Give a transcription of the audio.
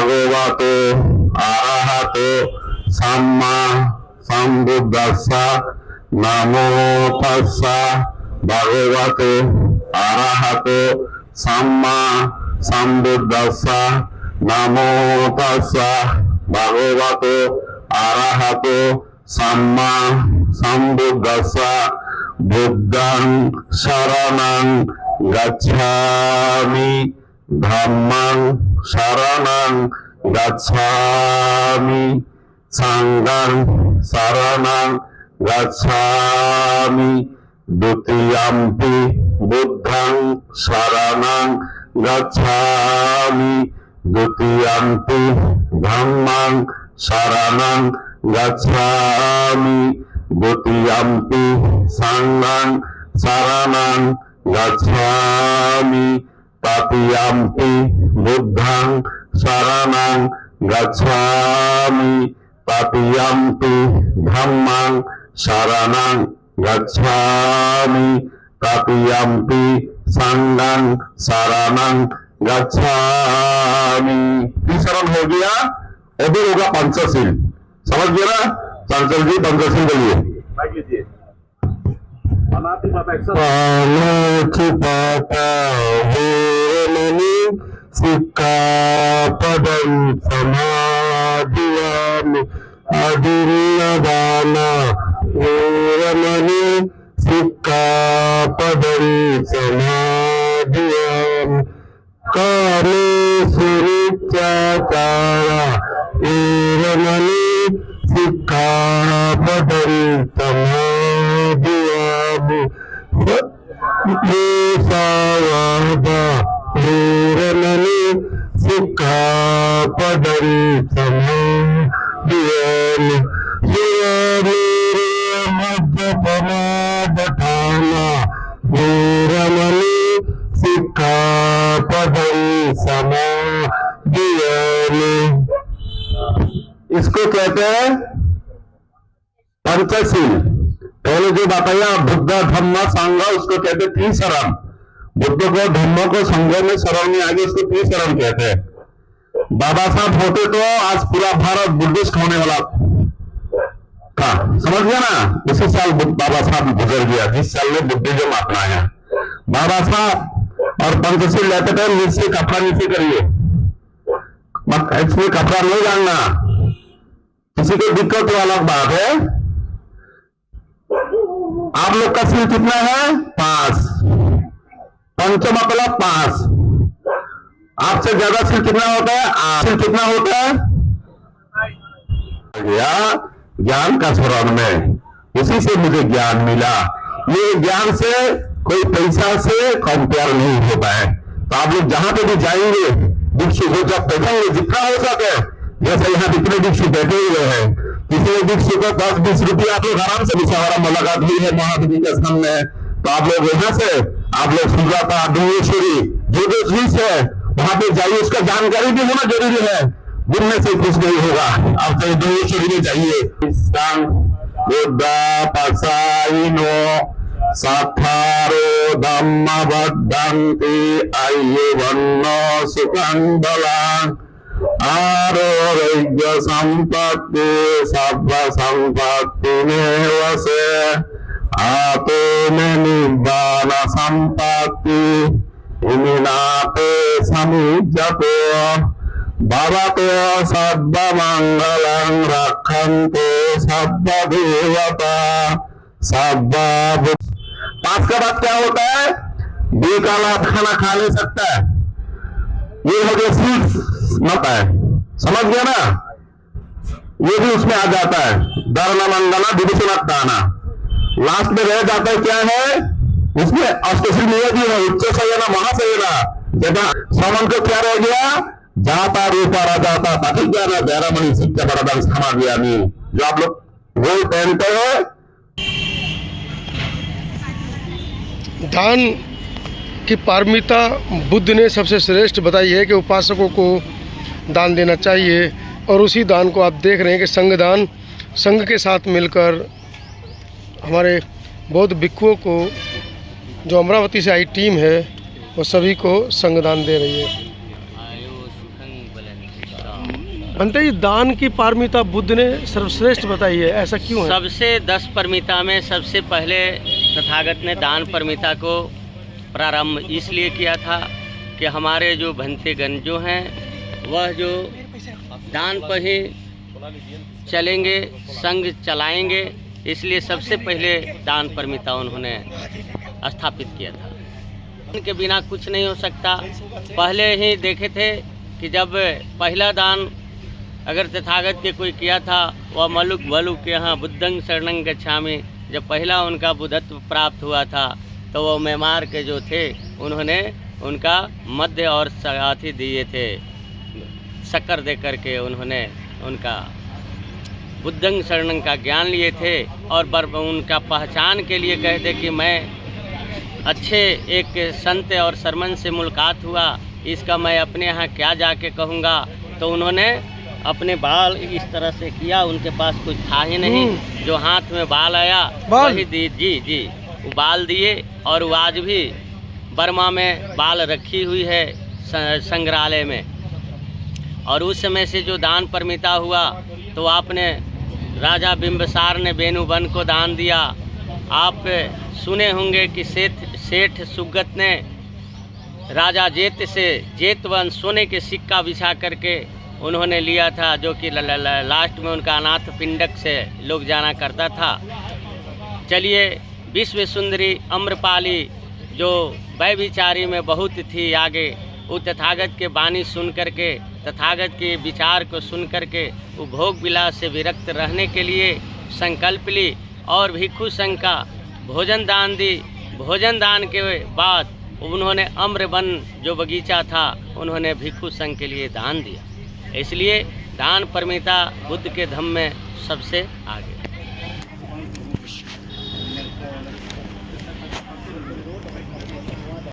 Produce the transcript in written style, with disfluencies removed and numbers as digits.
भगवतो अरहतो सम्मा सम्बुद्धस्स नमो तस्स भगवतो अरहतो सम्मा सम्बुद्धस्स नमो तस्स भगवतो अरहतो सम्मा सम्बुद्धस्स बुद्धं शरणं गच्छामि धम्मं शरणं गच्छामि संघं शरणं गच्छामि द्वितीयम्पि बुद्धं शरणं गच्छामि द्वितीयम्पि धम्मं शरणं गच्छामि द्वितीयम्पि संघं शरणं गच्छामि तृतीयम्पि बुद्धं शरणं गच्छामि तृतीयम्पि धम्मं शरणं गच्छामि तृतीयम्पि संघं शरणं गच्छामि। शरण हो गया, अभी होगा पंचशील। समझ गया ना? चंचल जी पंचशील बोलिए। सिक्कापदं समादियामि अदिन्नदाना वेरमणि सिक्कापदं समादियामि कामेषु मिथ्याचारा वेरमणि सिक्कापदं समादियामि देशावादा वेरमणि सिक्कापदं समादियामि मध्यपमादठाना वेरमणि सिक्कापदं समादियामि। इसको कहते हैं पंचशील। पहले जो बताया बुद्ध धम्म संघ, उसको कहते त्रिशरण। बुद्ध को धम्म को संघ में शरण में आगे उसको त्रिशरण कहते हैं। बाबा साहब होते तो आज पूरा भारत बुद्धिस्ट होने वाला था। समझ गया ना? उसी साल बाबा साहब गुजर गया जिस साल में बुद्धिज्म अपनाया। बाबा साहब और पंचशील लेते थे नीचे कपड़ा नीचे करिए, इसमें कपड़ा नहीं डालना। किसी को दिक्कत तो अलग बात है। आप लोग का सील कितना है? 5। पंच मतलब 5। आपसे ज्यादा सील कितना होता है? 8। सील कितना होता है? ज्ञान का स्वरण में, इसी से मुझे ज्ञान मिला। ये ज्ञान से कोई पैसा से कंपेयर नहीं होता है। तो आप लोग जहां पे भी जाएंगे भिक्षु हो जब बैठेंगे जितना हो सके, जैसे यहाँ जितने भिक्षु बैठे हुए हैं, किसी भिक्षु को 10-20 रुपया आप लोग आराम से हमारा मुलाकात हुई है महादेवी के स्थान में। तो आप लोग यहाँ से आप लोग सुजाता डोंगेश्वरी जो चीज है वहां पे जाइए, उसका जानकारी भी होना जरूरी है। घूमने से कुछ नहीं होगा। आप चाहे डोंगेश्वरी में जाइए। बुद्ध पसाइनो साथारो धम्म बद्धन्ति आयुवन्नो सुखं बलां आरोग्य संपत्ति सर्व संपत्ति में वसे आतो में निब्बान संपत्ति इमिनाते समुज्जतो भवतो सर्व मंगलं रक्षन्तो सर्व देवता सर्व। 5 का बाद क्या होता है? बेकाला खाना खा ले सकता है। ये हो गया सीख मत है। समझ गया ना? ये भी उसमें आ जाता है। धर्म मंगला विभूषण दाना। लास्ट में रह जाता है क्या है? इसमें अष्टशील नियति है। उच्च सयना महासयना। जगह समन को क्या रह गया? जाता रूपा राजाता ताकि ज्ञाना बैरामणि सत्य बरदान समाधियामी। जो आप लोग वो पहनते हैं। दान की पारमिता बुद्ध ने सबसे श्रेष्ठ बताई है कि उपासकों को दान देना चाहिए। और उसी दान को आप देख रहे हैं कि संघदान, संघ के साथ मिलकर हमारे बौद्ध भिक्षुओं को, जो अमरावती से आई टीम है, वो सभी को संघदान दे रही है। बनते ही दान की पारमिता बुद्ध ने सर्वश्रेष्ठ बताई है, ऐसा क्यों है? सबसे 10 परमिता में सबसे पहले तथागत ने दान परमिता को प्रारंभ इसलिए किया था कि हमारे जो भंतेगण जो हैं वह जो दान पर ही चलेंगे, संग चलाएंगे, इसलिए सबसे पहले दान परमिता उन्होंने स्थापित किया था। उनके बिना कुछ नहीं हो सकता। पहले ही देखे थे कि जब पहला दान अगर तथागत के कोई किया था, वह मलुक वलुक के यहाँ बुद्धं शरणं गच्छामि, जब पहला उनका बुद्धत्व प्राप्त हुआ था तो वो मेमार के जो थे उन्होंने उनका मध्य और साथी दिए थे, शक्कर दे करके उन्होंने उनका बुद्धं शरणं का ज्ञान लिए थे और उनका पहचान के लिए कहते कि मैं अच्छे एक संत और सरमन से मुलाकात हुआ, इसका मैं अपने यहाँ क्या जाके कहूँगा। तो उन्होंने अपने बाल इस तरह से किया, उनके पास कुछ था ही नहीं, जो हाथ में बाल आया वही दी। जी वो बाल दिए और वो आज भी बर्मा में बाल रखी हुई है संग्रहालय में। और उस समय से जो दान परमिता हुआ तो आपने राजा बिंबिसार ने बेनुबन को दान दिया। आप सुने होंगे कि सेठ सुगत ने राजा जेत से जेतवन सोने के सिक्का बिछा करके उन्होंने लिया था, जो कि लास्ट में उनका अनाथ पिंडक से लोग जाना करता था। चलिए, विश्व सुंदरी अम्रपाली जो वैभिचारी में बहुत थी आगे, वो तथागत के वाणी सुन करके, तथागत के विचार को सुन करके वो भोग विलास से विरक्त रहने के लिए संकल्प ली और भिक्षु संघ का भोजन दान दी। भोजन दान के बाद उन्होंने अम्रवन जो बगीचा था उन्होंने भिक्षु संघ के लिए दान दिया। इसलिए दान परमिता बुद्ध के धम्म में सबसे आगे।